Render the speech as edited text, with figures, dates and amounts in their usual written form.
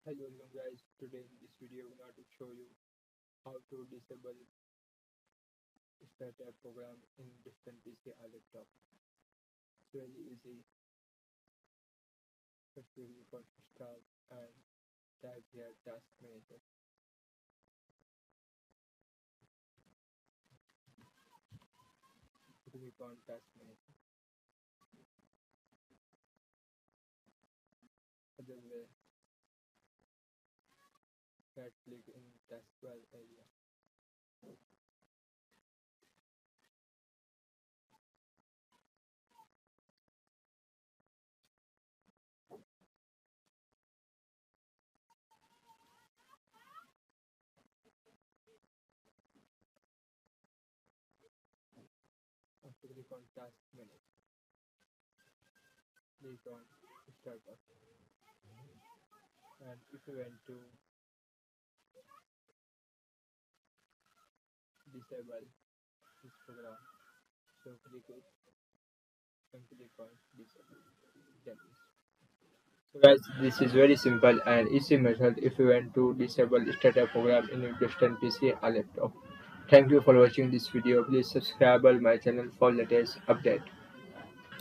Hello guys, today in this video I'm going to show you how to disable StarTab program in different PC or laptop. It's very easy. First you click on start and type here task manager. Click on task manager. Other way, right click in taskbar area. After click on task manager, click on start up. And if you want to disable this program, so click it and click on disable. Then so guys, this is very simple and easy method if you want to disable startup program in your distant PC or laptop. Thank you for watching this video. Please subscribe my channel for latest update.